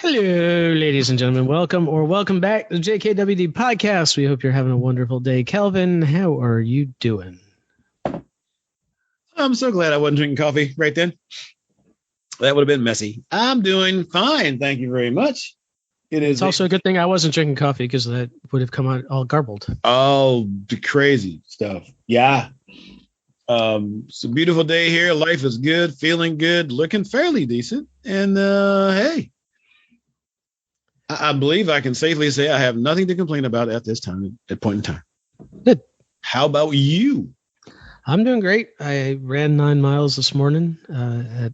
Hello, ladies and gentlemen. Welcome back to the JKWD podcast. We hope you're having a wonderful day. Kelvin, how are you doing? I'm so glad I wasn't drinking coffee right then. That would have been messy. I'm doing fine. Thank you very much. It's also a good thing I wasn't drinking coffee because that would have come out all garbled. Oh, the crazy stuff. Yeah. It's a beautiful day here. Life is good, feeling good, looking fairly decent. And hey, I believe I can safely say I have nothing to complain about at this time, at point in time. Good. How about you? I'm doing great. I ran 9 miles this morning at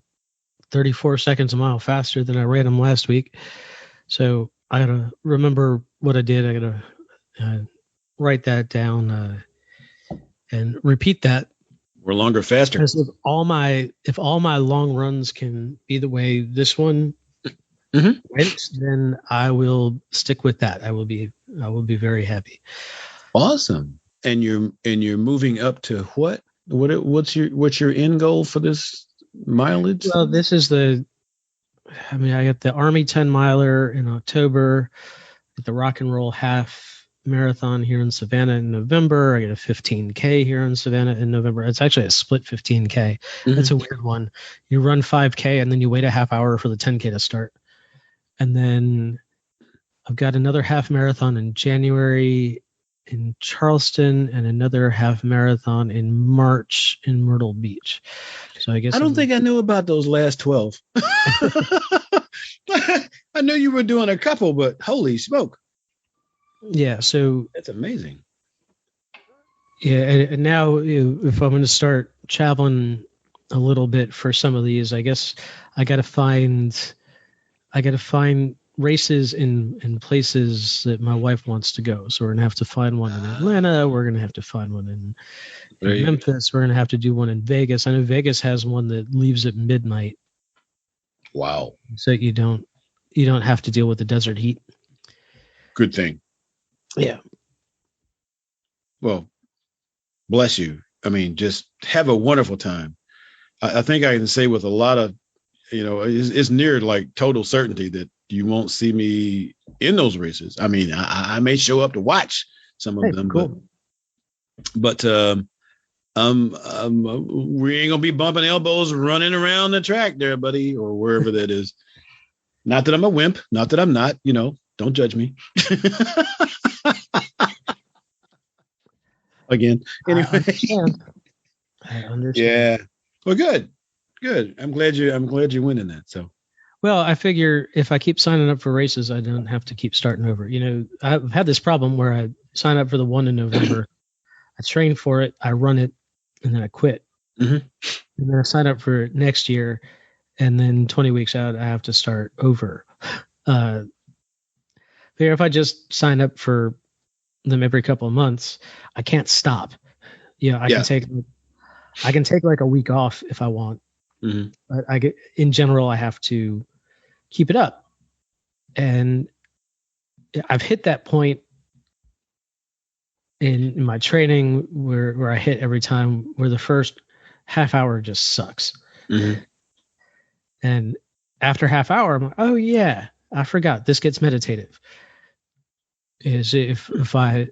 34 seconds a mile faster than I ran them last week. So I got to remember what I did. I got to write that down and repeat that. We're longer, faster. Because if all my long runs can be the way this one went, then I will stick with that. I will be very happy. Awesome. And you're moving up to what? What's your end goal for this mileage? Well, this is I got the Army 10 miler in October, the Rock and Roll half marathon here in Savannah in November. I get a 15K here in Savannah in November. It's actually a split 15K. That's a weird one. You run 5K and then you wait a half hour for the 10K to start. And then I've got another half marathon in January in Charleston and another half marathon in March in Myrtle Beach. So I guess I don't think I knew about those last 12. I knew you were doing a couple, but holy smoke. Yeah, so that's amazing. Yeah, and now if I'm going to start traveling a little bit for some of these, I guess I got to find races in places that my wife wants to go. So we're going to have to find one in Atlanta. We're going to have to find one in Memphis. We're going to have to do one in Vegas. I know Vegas has one that leaves at midnight. Wow. So you don't have to deal with the desert heat. Good thing. Yeah. Well, bless you. I mean, just have a wonderful time. I think I can say with a lot of, it's near like total certainty that you won't see me in those races. I mean, I may show up to watch some of them, cool. but we ain't gonna be bumping elbows running around the track there, buddy, or wherever that is. Not that I'm a wimp, not that I'm not, don't judge me. Again, anyway. I understand. Yeah. Well, good. I'm glad you went in that. So. Well, I figure if I keep signing up for races, I don't have to keep starting over. I've had this problem where I sign up for the one in November, I train for it, I run it, and then I quit. And then I sign up for it next year, and then 20 weeks out, I have to start over. Figure if I just sign up for them every couple of months, I can't stop. I can take like a week off if I want. But in general, I have to keep it up. And I've hit that point in my training where I hit every time where the first half hour just sucks. And after half hour, I'm like, oh yeah, I forgot this gets meditative. Is if I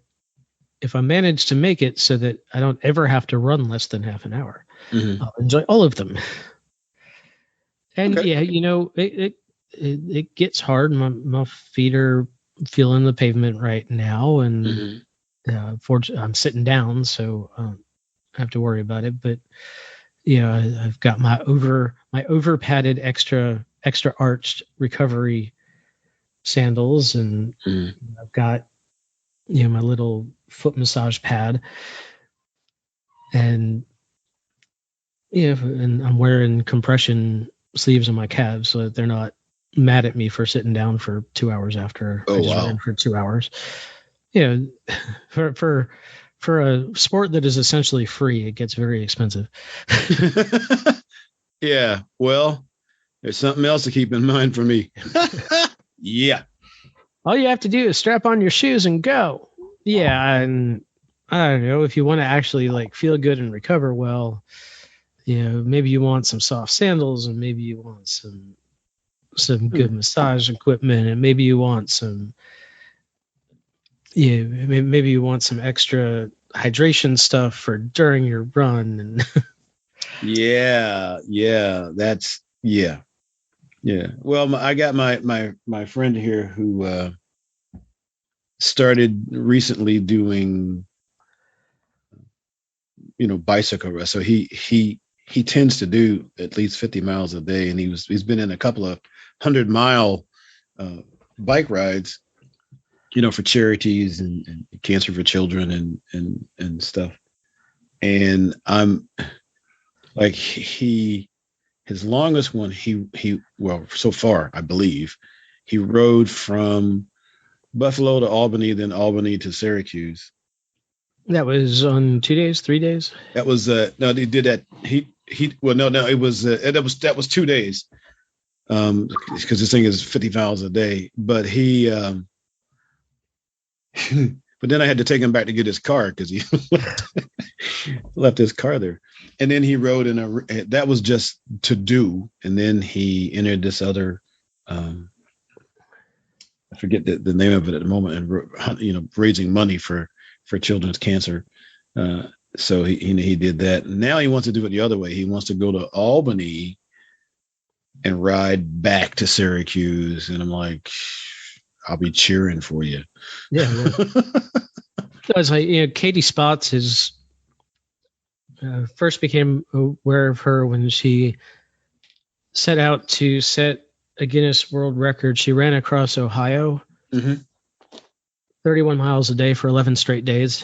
manage to make it so that I don't ever have to run less than half an hour, I'll enjoy all of them. And it gets hard. My feet are feeling the pavement right now, and I'm sitting down, so I don't have to worry about it. But I've got my over padded extra arched recovery sandals, and I've got my little foot massage pad, and and I'm wearing compression sleeves on my calves so that they're not mad at me for sitting down for 2 hours after I just ran for 2 hours. For a sport that is essentially free, it gets very expensive. Yeah, well, there's something else to keep in mind for me. Yeah. All you have to do is strap on your shoes and go. Yeah, and I don't know, if you want to actually like feel good and recover well, maybe you want some soft sandals, and maybe you want some some good massage equipment, and maybe you want some, maybe you want some extra hydration stuff for during your run. And yeah. Well, I got my friend here who started recently doing, bicycle rest. So he tends to do at least 50 miles a day, and he's been in a couple of 100-mile bike rides, for charities and cancer for children and stuff. And I'm like, his longest one, well, so far, I believe, he rode from Buffalo to Albany, then Albany to Syracuse. that was on 2 days, 3 days. That was no, he did that. It was that was 2 days. Because this thing is 50 miles a day, but he but then I had to take him back to get his car because he left his car there. And then he rode that was just to do. And then he entered this other, I forget the name of it at the moment, and raising money for children's cancer. So he did that. Now he wants to do it the other way. He wants to go to Albany and ride back to Syracuse. And I'm like, I'll be cheering for you. Yeah. So it's like, Katie Spotz is first became aware of her when she set out to set a Guinness World Record. She ran across Ohio, 31 miles a day for 11 straight days.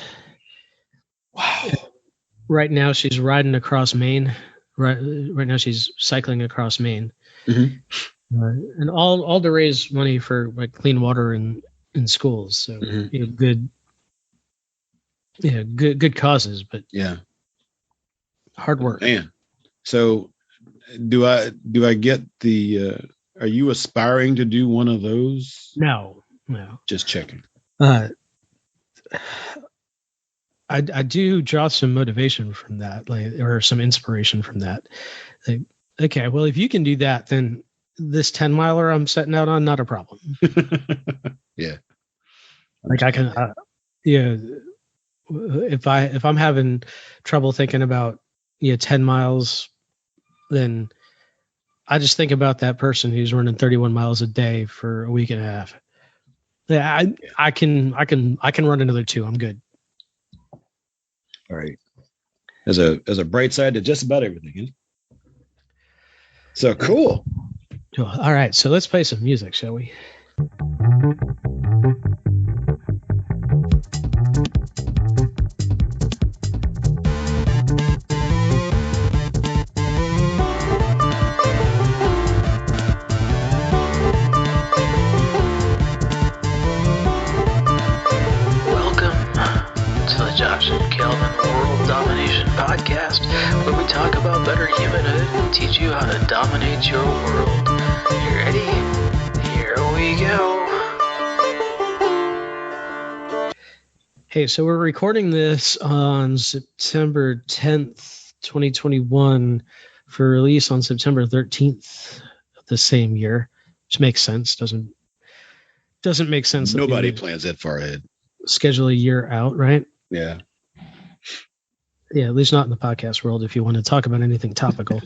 Wow. Right now she's riding across Maine. Right now she's cycling across Maine. And all to raise money for like clean water in schools. So good causes, but hard work. Man. So do I get the are you aspiring to do one of those? No. Just checking. I do draw some motivation from that, or some inspiration from that. Like, okay, well, if you can do that, then this 10 miler I'm setting out on, not a problem. Yeah. Like I can, if I'm having trouble thinking about 10 miles, then I just think about that person who's running 31 miles a day for a week and a half. Yeah, I can run another 2. I'm good. All right. There's a bright side to just about everything. Isn't it? So cool. All right, so let's play some music, shall we? Josh and Kelvin World Domination Podcast, where we talk about better humanhood and teach you how to dominate your world. You ready? Here we go. Hey, so we're recording this on September 10th, 2021 for release on September 13th of the same year, which makes sense. Doesn't make sense. Nobody plans that far ahead. Schedule a year out, right? Yeah. Yeah, at least not in the podcast world if you want to talk about anything topical.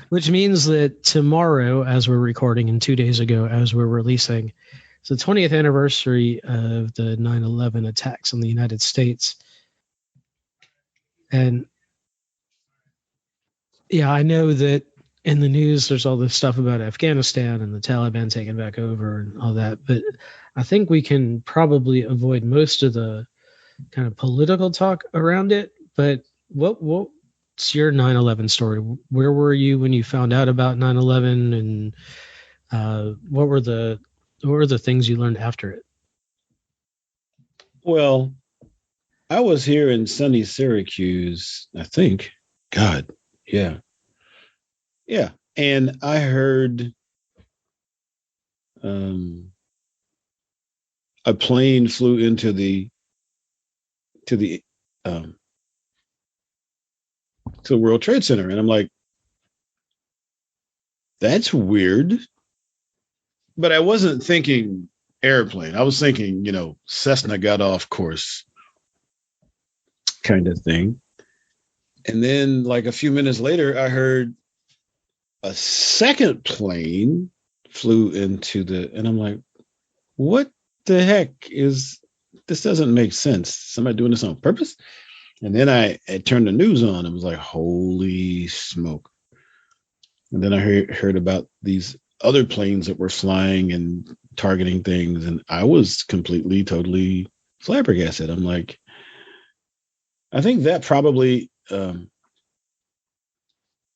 Which means that tomorrow, as we're recording, and 2 days ago, as we're releasing, it's the 20th anniversary of the 9/11 attacks on the United States. And yeah, I know that in the news there's all this stuff about Afghanistan and the Taliban taking back over and all that, but I think we can probably avoid most of the kind of political talk around it. But what's your 9/11 story? Where were you when you found out about 9/11, and what were the things you learned after it? Well, I was here in sunny Syracuse, I think. God, yeah. Yeah. And I heard a plane flew into the World Trade Center. And I'm like, that's weird. but I wasn't thinking airplane. I was thinking, Cessna got off course kind of thing. And then like a few minutes later, I heard a second plane flew and I'm like, what the heck is this? Doesn't make sense. Somebody doing this on purpose? And then I turned the news on and was like, holy smoke. And then I heard about these other planes that were flying and targeting things. And I was completely, totally flabbergasted. I'm like, I think that probably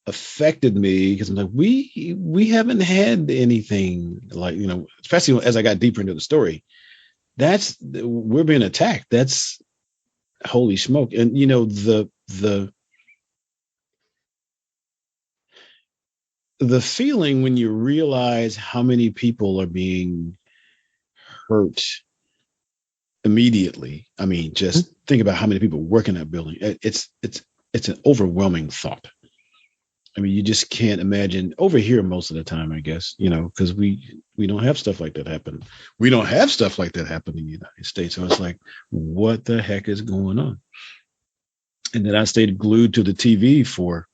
affected me because I'm like, we haven't had anything like, especially as I got deeper into the story, we're being attacked. That's holy smoke. And the feeling when you realize how many people are being hurt immediately. I mean, just think about how many people work in that building. It's an overwhelming thought. I mean, you just can't imagine over here most of the time, I guess, because we don't have stuff like that happen. We don't have stuff like that happen in the United States. So it's like, what the heck is going on? And then I stayed glued to the TV for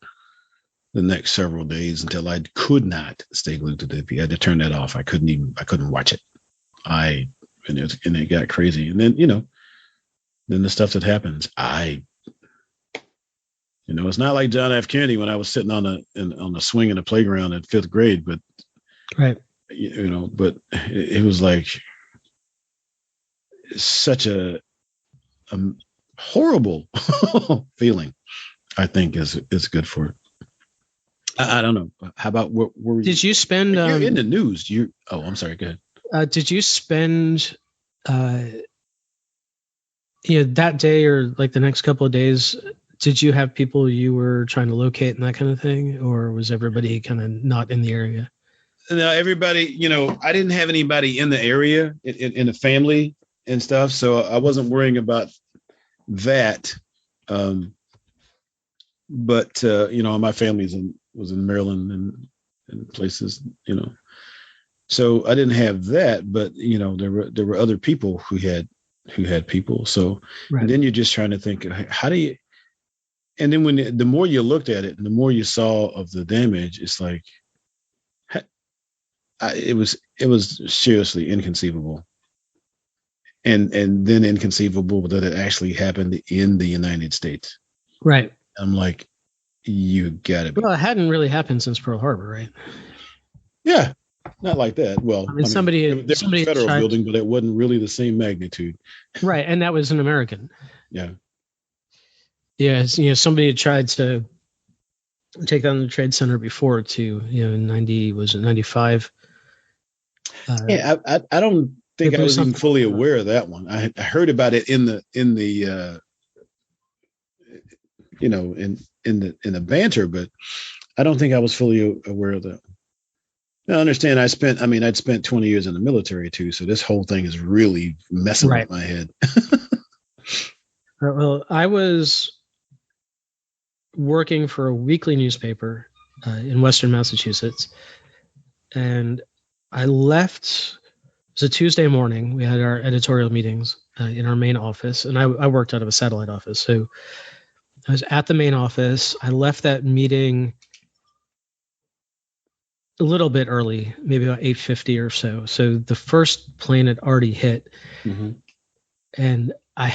the next several days until I could not stay glued to the TV. I had to turn that off. I couldn't watch it. And it got crazy. And then, then the stuff that happens, it's not like John F. Kennedy when I was sitting on the swing in the playground in 5th grade, but right. But it was like such a horrible feeling. I think is good for it. I don't know. How about where did you spend? You're in the news. I'm sorry. Go ahead. Did you spend, that day or like the next couple of days? Did you have people you were trying to locate and that kind of thing, or was everybody kind of not in the area? No, everybody. I didn't have anybody in the area in the family and stuff, so I wasn't worrying about that. But my family was in Maryland and places, so I didn't have that. But there were other people who had people. So right. And then you're just trying to think, how do you? And then the more you looked at it, and the more you saw of the damage, it's like it was seriously inconceivable. And then inconceivable that it actually happened in the United States. Right. I'm like, you gotta be. Well, it hadn't really happened since Pearl Harbor, right? Yeah, not like that. Well, somebody there was a federal building, but it wasn't really the same magnitude. Right, and that was an American. Yeah. Yeah, somebody had tried to take down the Trade Center before too. In 95. Yeah, I don't think I was even fully aware of that one. I heard about it in the in the banter, but I don't think I was fully aware of that. Now, I understand. I'd spent 20 years in the military too, so this whole thing is really messing with my head. Well, I was working for a weekly newspaper in Western Massachusetts, and I left. It was a Tuesday morning. We had our editorial meetings in our main office, and I worked out of a satellite office. So I was at the main office. I left that meeting a little bit early, maybe about 8:50 or so. So the first plane had already hit, and I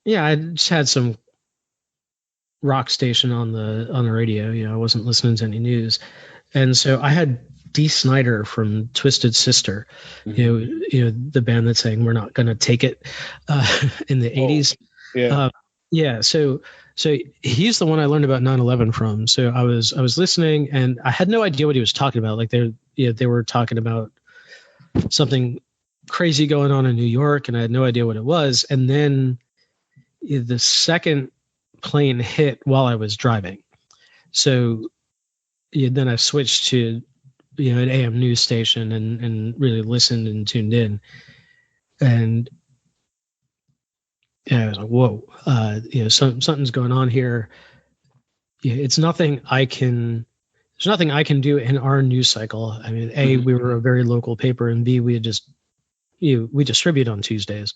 just had some rock station on the radio. I wasn't listening to any news, and so I had Dee Snider from Twisted Sister, the band that sang "We're Not Gonna Take It" in the 80s. Yeah. So he's the one I learned about 9/11 from. So I was listening, and I had no idea what he was talking about. Like they were talking about something crazy going on in New York, and I had no idea what it was. And then the second plane hit while I was driving. So then I switched to an AM news station and really listened and tuned in, and I was like, whoa, something's going on here. It's nothing I can there's nothing I can do in our news cycle. I mean, A, we were a very local paper, and B, we had just, we distribute on Tuesdays.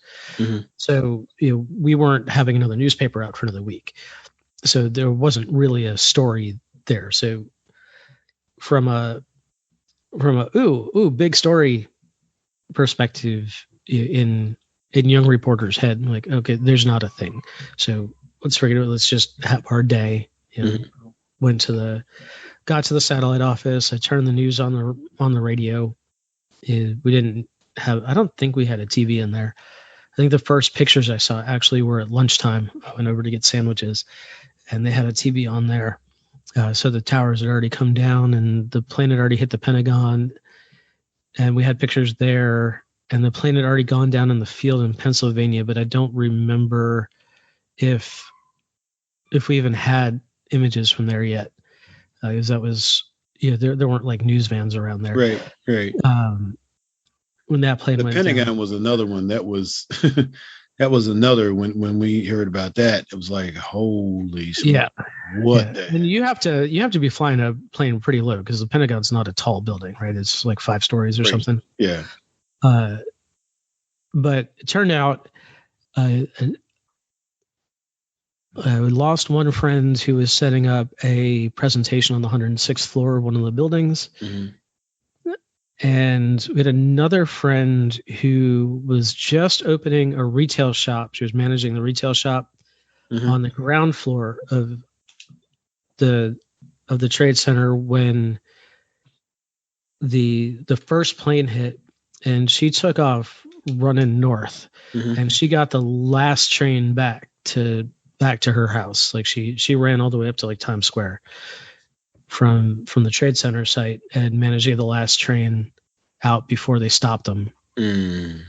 So, we weren't having another newspaper out for another week. So there wasn't really a story there. So from a big story perspective in young reporters' head, like, okay, there's not a thing. So let's figure it out. Let's just have our day. Got to the satellite office. I turned the news on the radio. We didn't have, I don't think we had a TV in there. I think the first pictures I saw actually were at lunchtime. I went over to get sandwiches, and they had a TV on there. So the towers had already come down, and the plane had already hit the Pentagon, and we had pictures there, and the plane had already gone down in the field in Pennsylvania, but I don't remember if we even had images from there yet. Because that was, there weren't like news vans around there. Right. When that plane went Pentagon down. was another one that was that was another when we heard about that, it was like, holy smokes. And you have to be flying a plane pretty low, because the Pentagon's not a tall building, right? It's like 5 stories or something. Yeah. But it turned out I lost one friend who was setting up a presentation on the 106th floor of one of the buildings. And we had another friend who was just opening a retail shop. She was managing the retail shop on the ground floor of the trade center when the first plane hit, and she took off running north, and she got the last train back to her house. Like she ran all the way up to like Times Square from the trade center site, and managed to get the last train out before they stopped them. And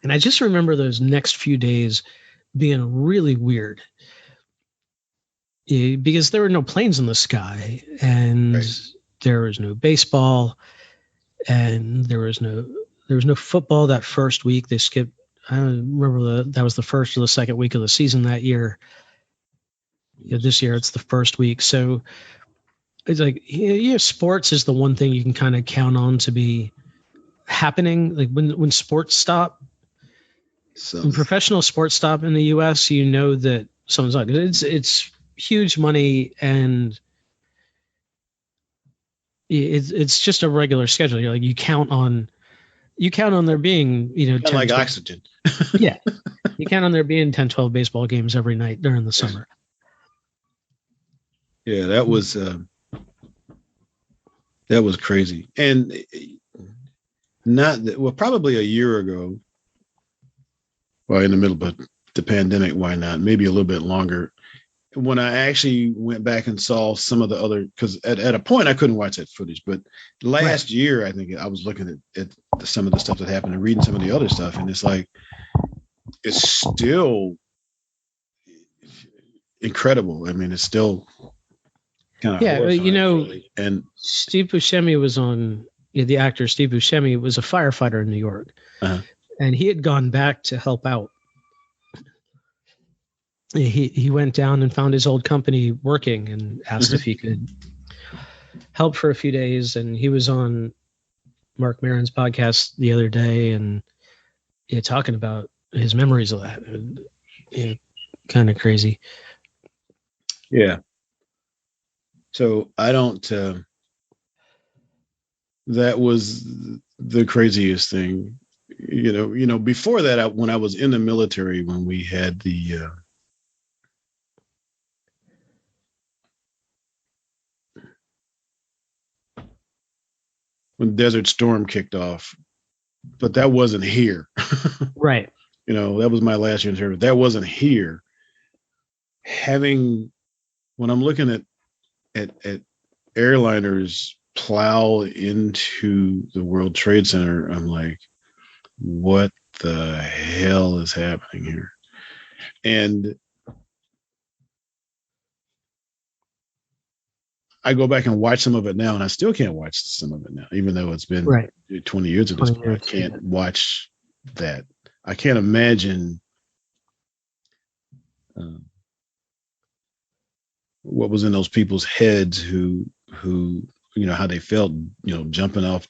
I just remember those next few days being really weird, because there were no planes in the sky, and there was no baseball, and there was no football that first week. They skipped. I don't remember that was the first or the second week of the season that year. This year it's the first week. So it's like, sports is the one thing you can kind of count on to be happening. Like when sports stop, when professional sports stop in the U.S., that something's not good. It's huge money, and it's just a regular schedule. You're like, you count on there being, 10, like 12, oxygen. Yeah. You count on there being 10, 12 baseball games every night during the summer. Yeah, that was crazy. And probably a year ago, in the middle of the pandemic, why not? Maybe a little bit longer. When I actually went back and saw some of the other, because at a point I couldn't watch that footage, but last year I think I was looking at some of the stuff that happened and reading some of the other stuff, and it's like, it's still incredible. I mean, it's still kind of horrifying, and Steve Buscemi was on. The actor Steve Buscemi was a firefighter in New York, and he had gone back to help out. He went down and found his old company working, and asked if he could help for a few days. And he was on Mark Maron's podcast the other day, and talking about his memories of that. Kind of crazy. Yeah. So I don't. That was the craziest thing. Before that, when I was in the military, when we had the when Desert Storm kicked off, but that wasn't here. Right. That was my last year in service. That wasn't here. When I'm looking at airliners plow into the World Trade Center, I'm like, what the hell is happening here? And I go back and watch some of it now, and I still can't watch some of it now, even though it's been 20 years at this point. I can't watch that. I can't imagine what was in those people's heads who how they felt, jumping off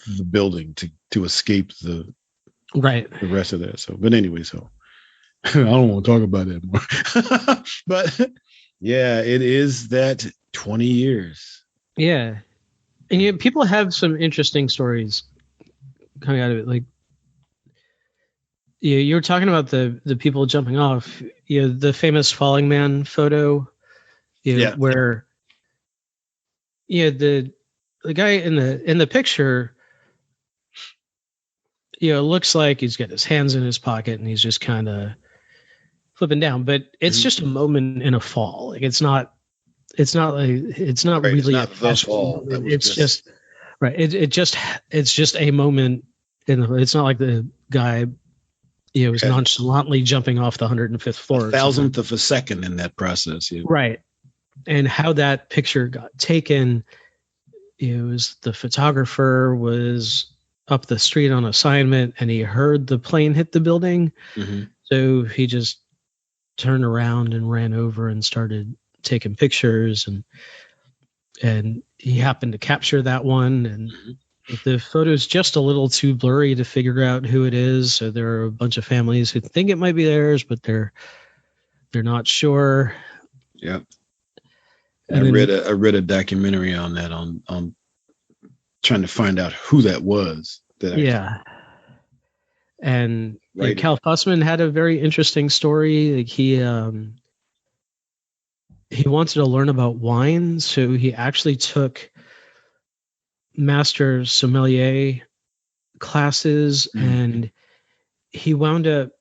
the building to escape the rest of that. So, but anyway, so I don't want to talk about that more. But yeah, it is that 20 years. Yeah. And people have some interesting stories coming out of it. Like, you were talking about the people jumping off, the famous falling man photo, where the guy in the picture, looks like he's got his hands in his pocket and he's just kind of flipping down, but it's just a moment in a fall. Like it's not really It's not the fall. It's just right. It's just a moment it's not like the guy was nonchalantly jumping off the 105th floor. A thousandth of a second in that process. Yeah. Right. And how that picture got taken, it was the photographer was up the street on assignment and he heard the plane hit the building. Mm-hmm. So he just turned around and ran over and started taking pictures, and he happened to capture that one. And the photo's just a little too blurry to figure out who it is. So there are a bunch of families who think it might be theirs, but they're not sure. Yeah. I read a documentary on that on trying to find out who that was. And Cal Fussman had a very interesting story. Like he wanted to learn about wine, so he actually took master sommelier classes, and he wound up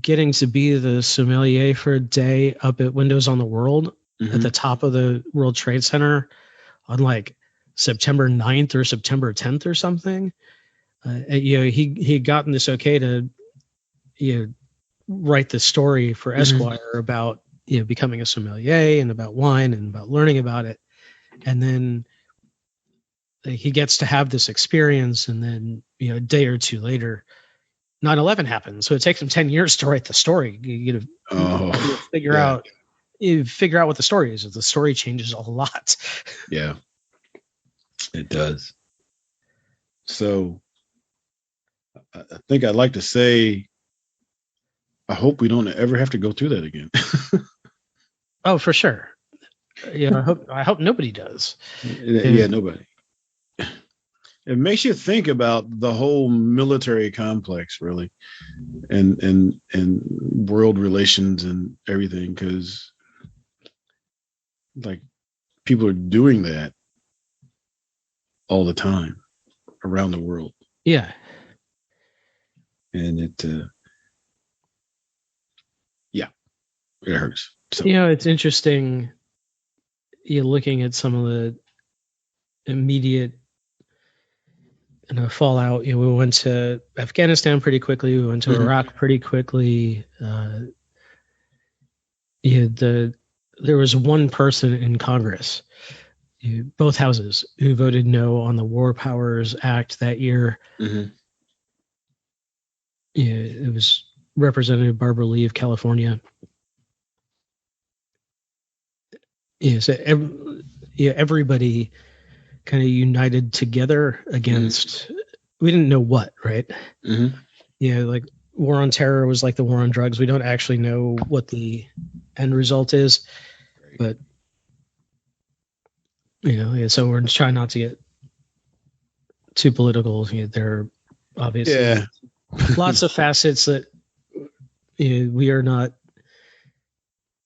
getting to be the sommelier for a day up at Windows on the World at the top of the World Trade Center on like September 9th or September 10th or something. He had gotten this okay to write the story for Esquire about becoming a sommelier and about wine and about learning about it. And then he gets to have this experience, and then a day or two later 9/11 happens. So it takes him 10 years to write the story. You figure out what the story is. The story changes a lot. Yeah, it does. So I think I'd like to say, I hope we don't ever have to go through that again. Oh, for sure. I hope nobody does. Yeah, nobody. It makes you think about the whole military complex, really, and world relations and everything, because like people are doing that all the time around the world. Yeah. And it hurts. So. It's interesting. You're looking at some of the immediate fallout. We went to Afghanistan pretty quickly. We went to Iraq pretty quickly. There was one person in Congress, both houses, who voted no on the War Powers Act that year. It was Representative Barbara Lee of California. So everybody kind of united together against, we didn't know what, right? Like war on terror was like the war on drugs. We don't actually know what the end result is, but so we're trying not to get too political. There are obviously lots of facets that we are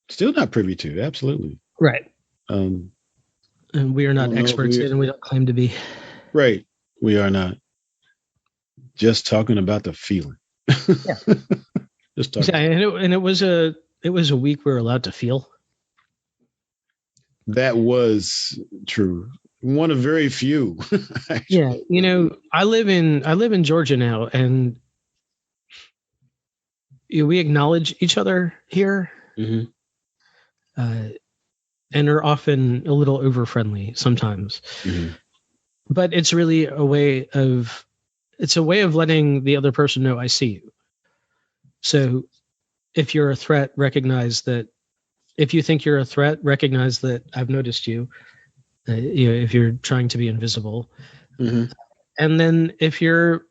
still not privy to. Absolutely. Right. And we are not experts in, and we don't claim to be. Right. We are not. Just talking about the feeling. Yeah. Just talking. And it was a week we were allowed to feel. That was true. One of very few. Yeah. I live in Georgia now, and we acknowledge each other here. And are often a little over friendly sometimes, but it's really a way of letting the other person know I see you. So if you're a threat, recognize that if you think you're a threat, recognize that I've noticed you. If you're trying to be invisible. Mm-hmm. And then if you're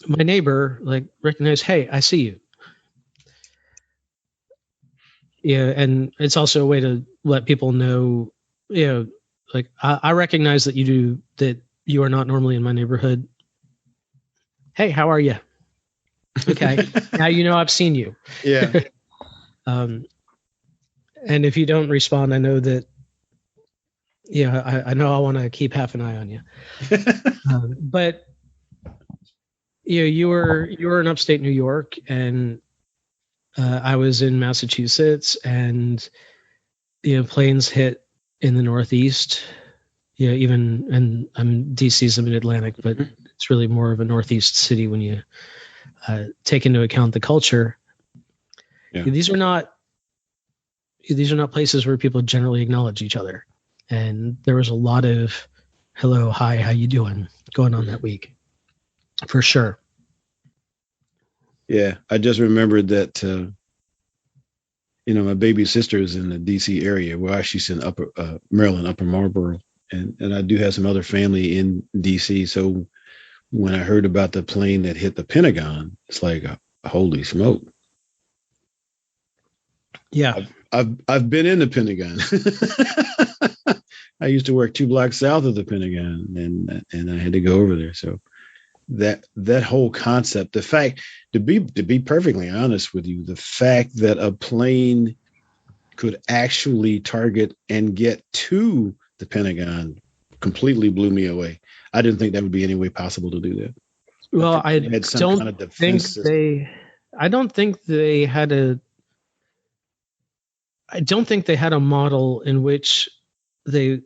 my neighbor, like recognize, hey, I see you. Yeah, and it's also a way to let people know, like I recognize that you are not normally in my neighborhood. Hey, how are you? Okay, now you know I've seen you. Yeah. And if you don't respond, I know that. Yeah, I know I want to keep half an eye on you. But you were in upstate New York, and I was in Massachusetts, and planes hit in the Northeast. And DC's a mid-Atlantic, but it's really more of a Northeast city when you take into account the culture. Yeah. These are not places where people generally acknowledge each other, and there was a lot of hello, hi, how you doing going on that week, for sure. Yeah, I just remembered that. My baby sister is in the D.C. area. Well, she's in Maryland, Upper Marlboro, and I do have some other family in D.C. So when I heard about the plane that hit the Pentagon, it's like, holy smoke! Yeah, I've been in the Pentagon. I used to work 2 blocks south of the Pentagon, and I had to go over there. So that whole concept, the fact, to be perfectly honest with you, the fact that a plane could actually target and get to the Pentagon completely blew me away. I didn't think that would be any way possible to do that. Well, I don't think they had a model in which that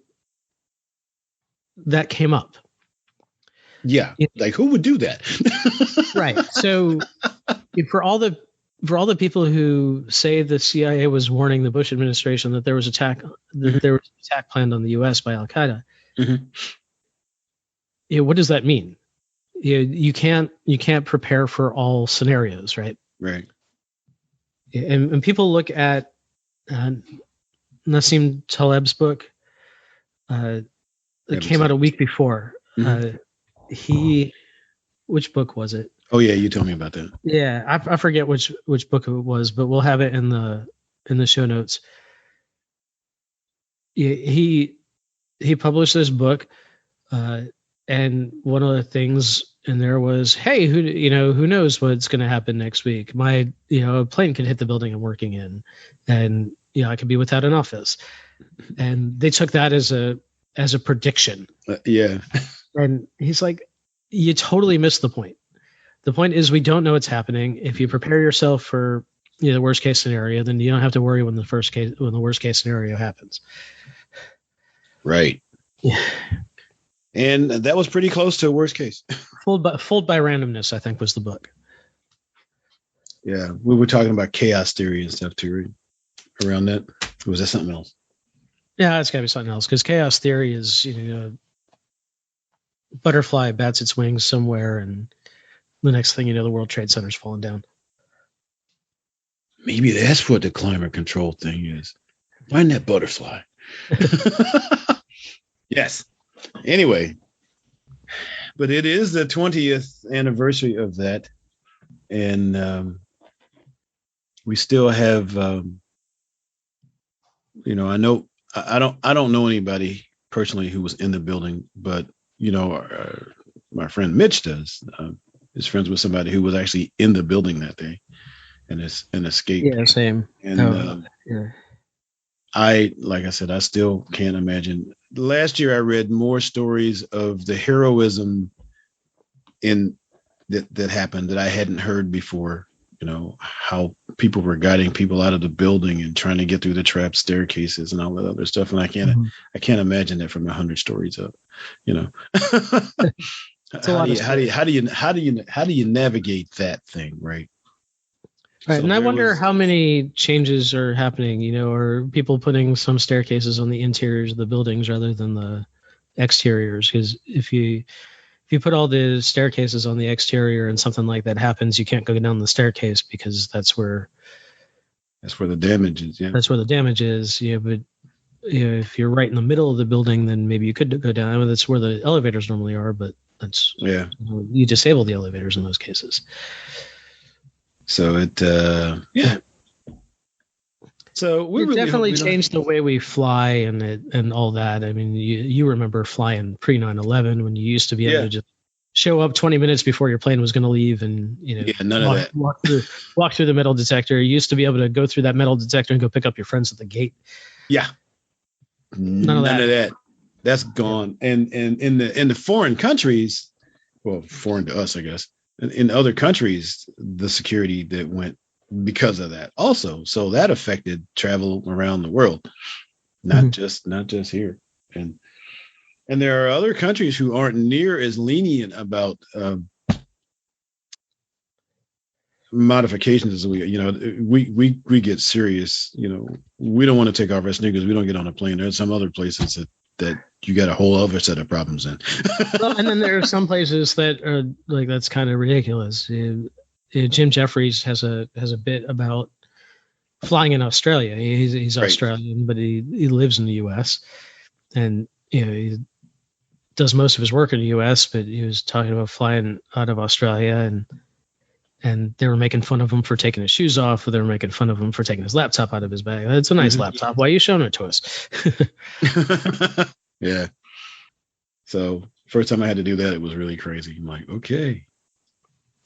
came up. Yeah, like who would do that? Right. So for all the people who say the CIA was warning the Bush administration that there was attack planned on the U.S. by Al Qaeda, what does that mean? You can't prepare for all scenarios, right? Right. And people look at Nassim Taleb's book that came out a week before. Which book was it? Oh yeah, you told me about that. Yeah, I forget which book it was, but we'll have it in the show notes. He published this book, and one of the things in there was, hey, who knows what's going to happen next week? A plane could hit the building I'm working in, and I could be without an office. And they took that as a prediction. Yeah. And he's like, you totally missed the point. The point is we don't know what's happening. If you prepare yourself for the worst case scenario, then you don't have to worry when the worst case scenario happens. Right. Yeah. And that was pretty close to a worst case. Fooled by Randomness, I think, was the book. Yeah, we were talking about chaos theory and stuff too, right? Around that, or was that something else? Yeah, it's got to be something else, because chaos theory is butterfly bats its wings somewhere, and the next thing you know, the World Trade Center's falling down. Maybe that's what the climate control thing is. Find that butterfly. Yes. Anyway, but it is the 20th anniversary of that, and we still have. I know I don't know anybody personally who was in the building, but my friend Mitch does. Is friends with somebody who was actually in the building that day, and escaped. Yeah, same. And like I said, I still can't imagine. Last year, I read more stories of the heroism that happened that I hadn't heard before. How people were guiding people out of the building and trying to get through the trap staircases and all that other stuff. And I can't imagine that from 100 stories up. How do you navigate that thing, right? Right, So and I wonder how many changes are happening, or people putting some staircases on the interiors of the buildings rather than the exteriors. Because if you put all the staircases on the exterior and something like that happens, you can't go down the staircase because that's where That's where the damage is. Yeah. That's where the damage is. Yeah, but if you're right in the middle of the building, then maybe you could go down. I mean, that's where the elevators normally are, but you disable the elevators in those cases. So it So we it definitely changed the way we fly and all that. I mean, you remember flying pre 9/11 when you used to be able to just show up 20 minutes before your plane was going to leave, and none of that. Walk through the metal detector. You used to be able to go through that metal detector and go pick up your friends at the gate. Yeah, none of that. That's gone. And in the foreign countries, well, foreign to us, I guess. In other countries, the security that went because of that also. So that affected travel around the world, not just here. And there are other countries who aren't near as lenient about modifications as we get serious. We don't want to take off our sneakers. We don't get on a plane. There's some other places that you got a whole other set of problems in. Well, and then there are some places that are like, that's kind of ridiculous. Jim Jeffries has a bit about flying in Australia. He's right. Australian, but he lives in the U.S. and he does most of his work in the U.S. But he was talking about flying out of Australia, and they were making fun of him for taking his shoes off, or they were making fun of him for taking his laptop out of his bag. It's a nice laptop. Why are you showing it to us? Yeah. So first time I had to do that, it was really crazy. I'm like, okay.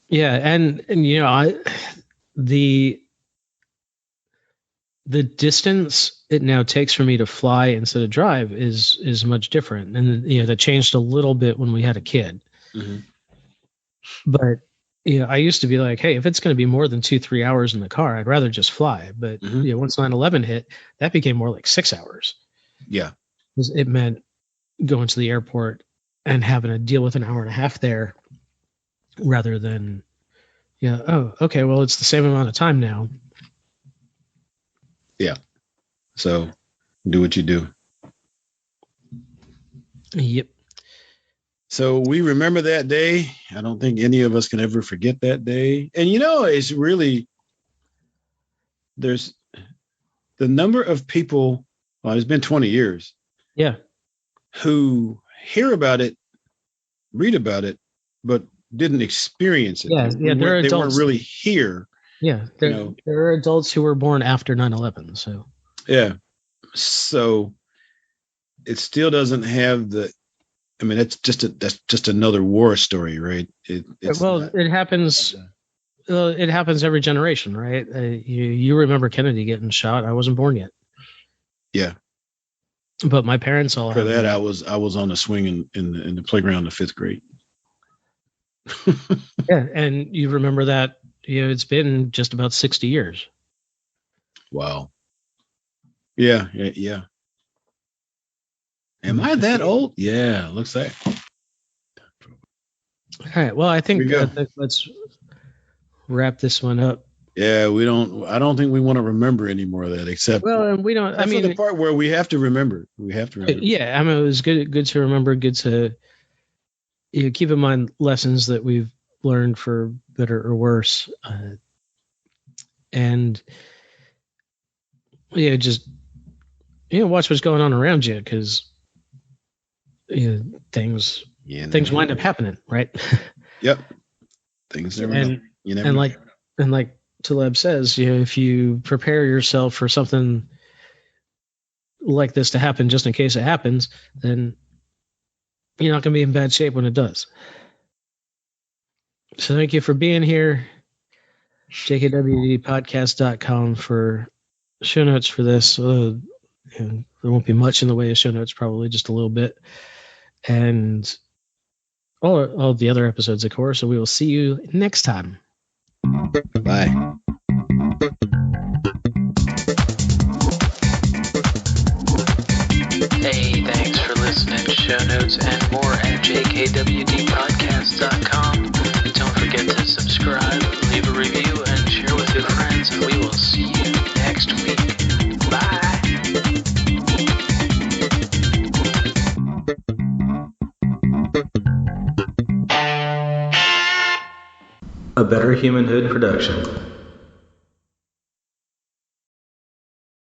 Yeah, and the distance it now takes for me to fly instead of drive is much different, and that changed a little bit when we had a kid. Mm-hmm. But I used to be like, hey, if it's going to be more than 2-3 hours in the car, I'd rather just fly. But once 9/11 hit, that became more like 6 hours. Yeah, it meant going to the airport and having to deal with an hour and a half there, rather than, okay, well, it's the same amount of time now. Yeah. So do what you do. Yep. So we remember that day. I don't think any of us can ever forget that day. And it's really, there's the number of people, well, it's been 20 years. Yeah. Who hear about it, read about it, but didn't experience it. They weren't really here. Yeah, there are adults who were born after 9/11. So yeah, so it still doesn't have the. I mean, that's just another war story, right? It happens. It happens every generation, right? You remember Kennedy getting shot? I wasn't born yet. Yeah. But my parents all. For that, I was on a swing in the playground in 5th grade. Yeah, and you remember that? It's been just about 60 years. Wow. Yeah. Am I that old? Yeah, looks like. All right. Well, I think let's wrap this one up. Yeah, I don't think we want to remember any more of that, except. Well, and we don't. I mean, the part where we have to remember. Yeah, I mean, it was good to remember. Good to keep in mind lessons that we've learned, for better or worse, and just watch what's going on around you, because things wind up happening, right? Yep. Things never know. You never know. And like Taleb says, if you prepare yourself for something like this to happen, just in case it happens, then you're not going to be in bad shape when it does. So thank you for being here. jkwdpodcast.com for show notes for this. And there won't be much in the way of show notes, probably just a little bit. And all the other episodes, of course. So we will see you next time. Bye. Hey, thanks for listening. Show notes and more at jkwdpodcast.com. Don't forget to subscribe, leave a review, and share with your friends. And we will see you next week. Bye. A Better Humanhood production.